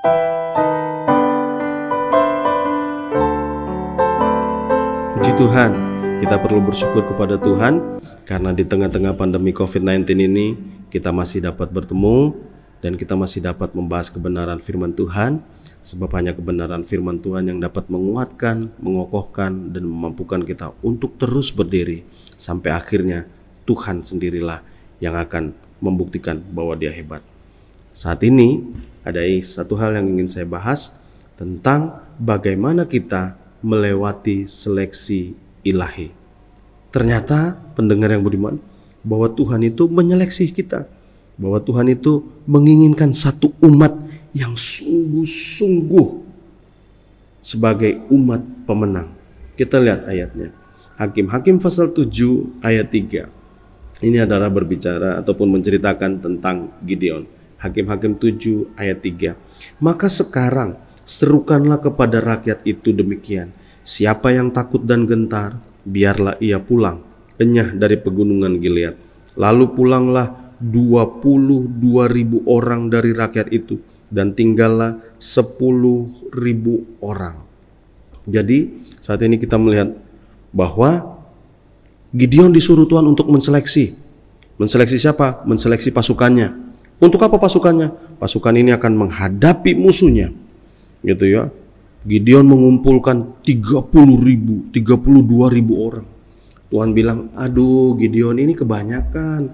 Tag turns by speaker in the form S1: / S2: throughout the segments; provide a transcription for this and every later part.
S1: Puji Tuhan, kita perlu bersyukur kepada Tuhan karena di tengah-tengah pandemi COVID-19 ini kita masih dapat bertemu dan kita masih dapat membahas kebenaran firman Tuhan, sebab hanya kebenaran firman Tuhan yang dapat menguatkan, mengokohkan, dan memampukan kita untuk terus berdiri sampai akhirnya Tuhan sendirilah yang akan membuktikan bahwa Dia hebat. Saat ini ada satu hal yang ingin saya bahas tentang bagaimana kita melewati seleksi ilahi. Ternyata pendengar yang budiman, bahwa Tuhan itu menyeleksi kita, bahwa Tuhan itu menginginkan satu umat yang sungguh-sungguh sebagai umat pemenang. Kita lihat ayatnya. Hakim pasal 7 ayat 3. Ini adalah berbicara ataupun menceritakan tentang Gideon. Hakim 7 ayat 3. Maka sekarang serukanlah kepada rakyat itu demikian. Siapa yang takut dan gentar, biarlah ia pulang, enyah dari pegunungan Gilead. Lalu pulanglah 22.000 orang dari rakyat itu, dan tinggallah 10.000 orang. Jadi saat ini kita melihat bahwa Gideon disuruh Tuhan untuk menseleksi. Menseleksi siapa? Menseleksi pasukannya. Untuk apa pasukannya? Pasukan ini akan menghadapi musuhnya. Gitu ya. Gideon mengumpulkan 32.000 orang. Tuhan bilang, aduh Gideon ini kebanyakan.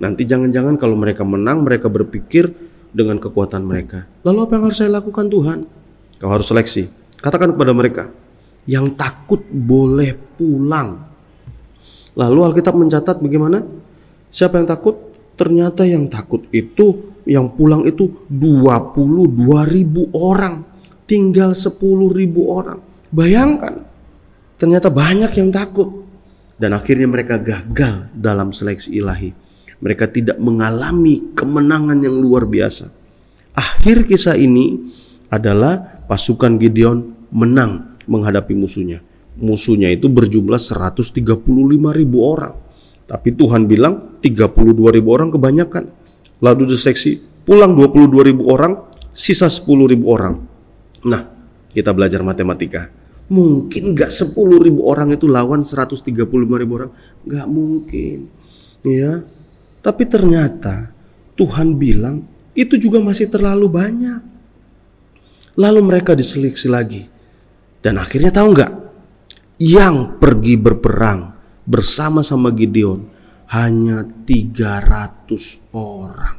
S1: Nanti jangan-jangan kalau mereka menang, mereka berpikir dengan kekuatan mereka. Lalu apa yang harus saya lakukan Tuhan? Kau harus seleksi. Katakan kepada mereka, yang takut boleh pulang. Lalu Alkitab mencatat bagaimana? Siapa yang takut? Ternyata yang takut itu, yang pulang itu 22.000 orang. Tinggal 10.000 orang. Bayangkan, ternyata banyak yang takut. Dan akhirnya mereka gagal dalam seleksi ilahi. Mereka tidak mengalami kemenangan yang luar biasa. Akhir kisah ini adalah pasukan Gideon menang menghadapi musuhnya. Musuhnya itu berjumlah 135.000 orang. Tapi Tuhan bilang 32.000 orang kebanyakan. Lalu diseleksi, pulang 22.000 orang, sisa 10.000 orang. Nah, kita belajar matematika. Mungkin gak 10.000 orang itu lawan 135.000 orang? Gak mungkin. Ya. Tapi ternyata Tuhan bilang itu juga masih terlalu banyak. Lalu mereka diseleksi lagi. Dan akhirnya tahu gak? Yang pergi berperang bersama-sama Gideon hanya 300 orang.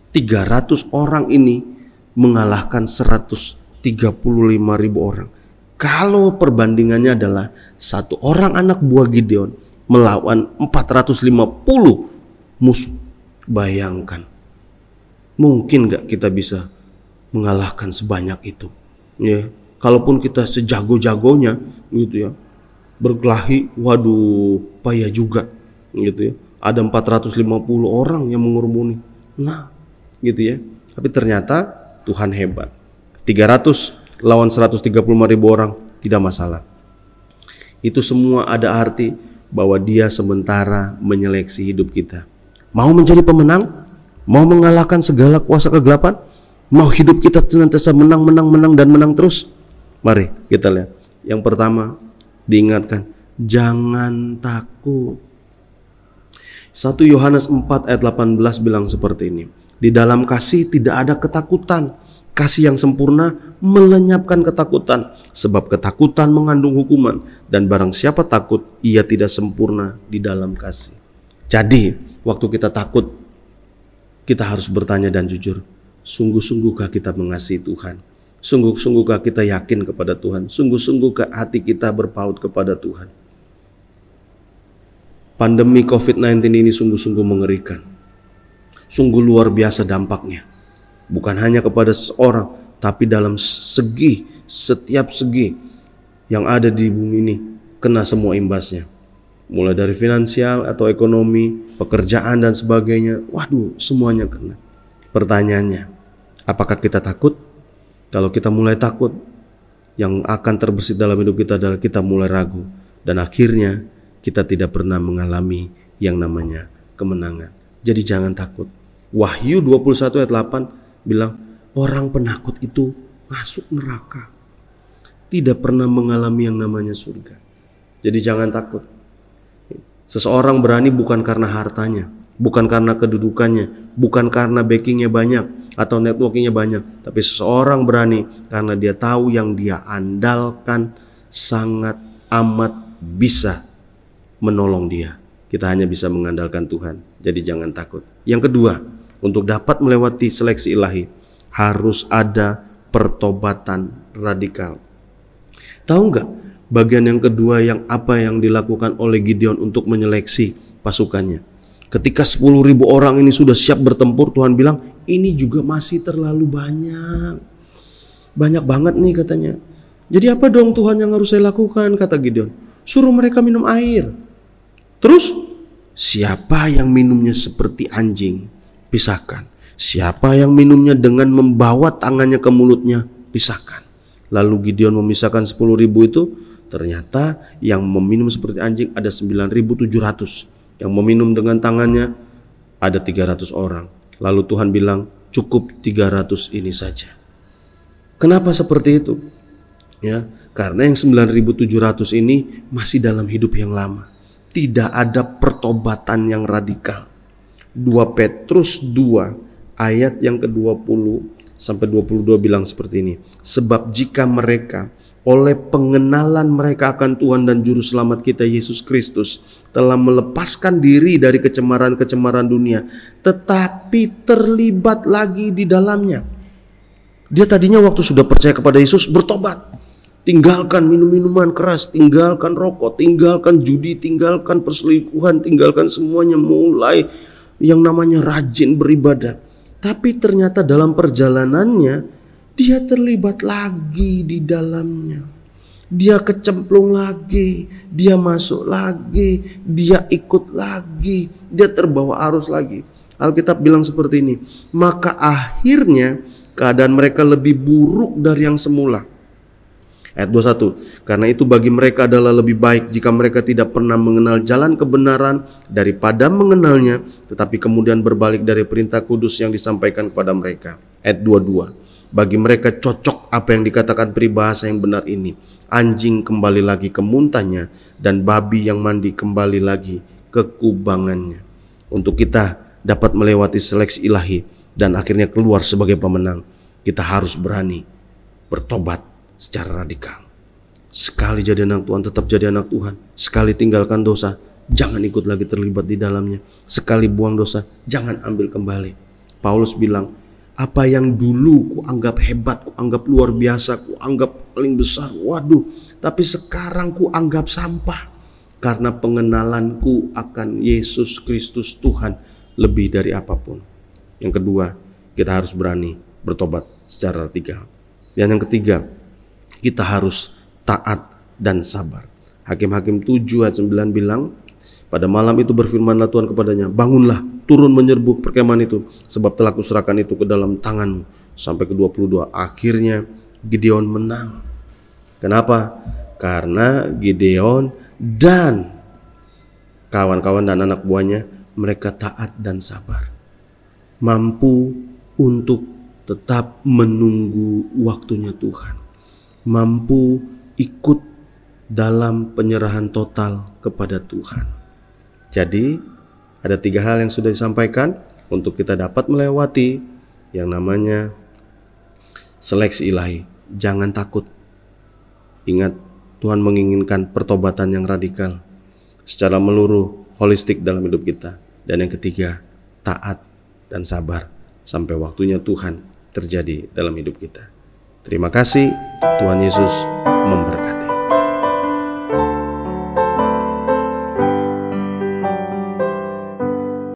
S1: 300 orang ini mengalahkan 135.000 orang. Kalau perbandingannya adalah satu orang anak buah Gideon melawan 450 musuh. Bayangkan, mungkin gak kita bisa mengalahkan sebanyak itu? Ya, kalaupun kita sejago-jagonya, gitu ya, berkelahi, waduh, payah juga, gitu ya. Ada 450 orang yang mengurumuni. Nah, gitu ya. Tapi ternyata Tuhan hebat. 300 lawan 135.000 orang tidak masalah. Itu semua ada arti bahwa Dia sementara menyeleksi hidup kita. Mau menjadi pemenang? Mau mengalahkan segala kuasa kegelapan? Mau hidup kita senantiasa menang dan menang terus? Mari kita lihat. Yang pertama, diingatkan, jangan takut. 1 Yohanes 4 ayat 18 bilang seperti ini. Di dalam kasih tidak ada ketakutan. Kasih yang sempurna melenyapkan ketakutan, sebab ketakutan mengandung hukuman, dan barang siapa takut, ia tidak sempurna di dalam kasih. Jadi, waktu kita takut, kita harus bertanya dan jujur, sungguh-sungguhkah kita mengasihi Tuhan? Sungguh-sungguhkah kita yakin kepada Tuhan? Sungguh-sungguhkah hati kita berpaut kepada Tuhan? Pandemi COVID-19 ini sungguh-sungguh mengerikan. Sungguh luar biasa dampaknya. Bukan hanya kepada seseorang, tapi dalam setiap segi yang ada di bumi ini kena semua imbasnya. Mulai dari finansial atau ekonomi, pekerjaan dan sebagainya. Waduh, semuanya kena. Pertanyaannya, apakah kita takut? Kalau kita mulai takut, yang akan terbesit dalam hidup kita adalah kita mulai ragu. Dan akhirnya kita tidak pernah mengalami yang namanya kemenangan. Jadi jangan takut. Wahyu 21 ayat 8 bilang, orang penakut itu masuk neraka, tidak pernah mengalami yang namanya surga. Jadi jangan takut. Seseorang berani bukan karena hartanya, bukan karena kedudukannya, bukan karena backingnya banyak atau networkingnya banyak, tapi seseorang berani karena dia tahu yang dia andalkan sangat amat bisa menolong dia. Kita hanya bisa mengandalkan Tuhan. Jadi jangan takut. Yang kedua, untuk dapat melewati seleksi ilahi, harus ada pertobatan radikal. Tahu nggak bagian yang kedua yang dilakukan oleh Gideon untuk menyeleksi pasukannya? Ketika 10.000 orang ini sudah siap bertempur, Tuhan bilang, ini juga masih terlalu banyak. Banyak banget nih katanya. Jadi apa dong Tuhan yang harus saya lakukan, kata Gideon? Suruh mereka minum air. Terus, siapa yang minumnya seperti anjing, pisahkan. Siapa yang minumnya dengan membawa tangannya ke mulutnya, pisahkan. Lalu Gideon memisahkan 10.000 itu. Ternyata yang meminum seperti anjing ada 9.700. Yang meminum dengan tangannya ada 300 orang. Lalu Tuhan bilang, cukup 300 ini saja. Kenapa seperti itu? Ya, karena yang 9.700 ini masih dalam hidup yang lama. Tidak ada pertobatan yang radikal. 2 Petrus 2 ayat yang ke-20 sampai 22 bilang seperti ini. Sebab jika mereka oleh pengenalan mereka akan Tuhan dan Juru Selamat kita Yesus Kristus telah melepaskan diri dari kecemaran-kecemaran dunia, tetapi terlibat lagi di dalamnya. Dia tadinya waktu sudah percaya kepada Yesus bertobat, tinggalkan minum-minuman keras, tinggalkan rokok, tinggalkan judi, tinggalkan perselingkuhan, tinggalkan semuanya, mulai yang namanya rajin beribadah. Tapi ternyata dalam perjalanannya dia terlibat lagi di dalamnya. Dia kecemplung lagi, dia masuk lagi, dia ikut lagi, dia terbawa arus lagi. Alkitab bilang seperti ini, maka akhirnya keadaan mereka lebih buruk dari yang semula. Ayat 21, karena itu bagi mereka adalah lebih baik jika mereka tidak pernah mengenal jalan kebenaran daripada mengenalnya, tetapi kemudian berbalik dari perintah kudus yang disampaikan kepada mereka. Ayat 22, bagi mereka cocok apa yang dikatakan peribahasa yang benar ini, anjing kembali lagi ke muntahnya dan babi yang mandi kembali lagi ke kubangannya. Untuk kita dapat melewati seleksi ilahi dan akhirnya keluar sebagai pemenang, kita harus berani bertobat secara radikal. Sekali jadi anak Tuhan, tetap jadi anak Tuhan. Sekali tinggalkan dosa, jangan ikut lagi terlibat di dalamnya. Sekali buang dosa, jangan ambil kembali. Paulus bilang, apa yang dulu ku anggap hebat, ku anggap luar biasa, ku anggap paling besar, waduh, tapi sekarang ku anggap sampah. Karena pengenalanku akan Yesus Kristus Tuhan lebih dari apapun. Yang kedua, kita harus berani bertobat secara radikal. Dan yang ketiga, kita harus taat dan sabar. Hakim-Hakim 7 ayat 9 bilang, pada malam itu berfirmanlah Tuhan kepadanya, bangunlah, turun menyerbu perkemahan itu, sebab telah kuserahkan itu ke dalam tanganmu. Sampai ke 22. Akhirnya Gideon menang. Kenapa? Karena Gideon dan kawan-kawan dan anak buahnya, mereka taat dan sabar, mampu untuk tetap menunggu waktunya Tuhan, mampu ikut dalam penyerahan total kepada Tuhan. Jadi ada 3 hal yang sudah disampaikan untuk kita dapat melewati yang namanya seleksi ilahi. Jangan takut. Ingat, Tuhan menginginkan pertobatan yang radikal secara menyeluruh, holistik dalam hidup kita. Dan yang ketiga, taat dan sabar sampai waktunya Tuhan terjadi dalam hidup kita. Terima kasih, Tuhan Yesus memberkati.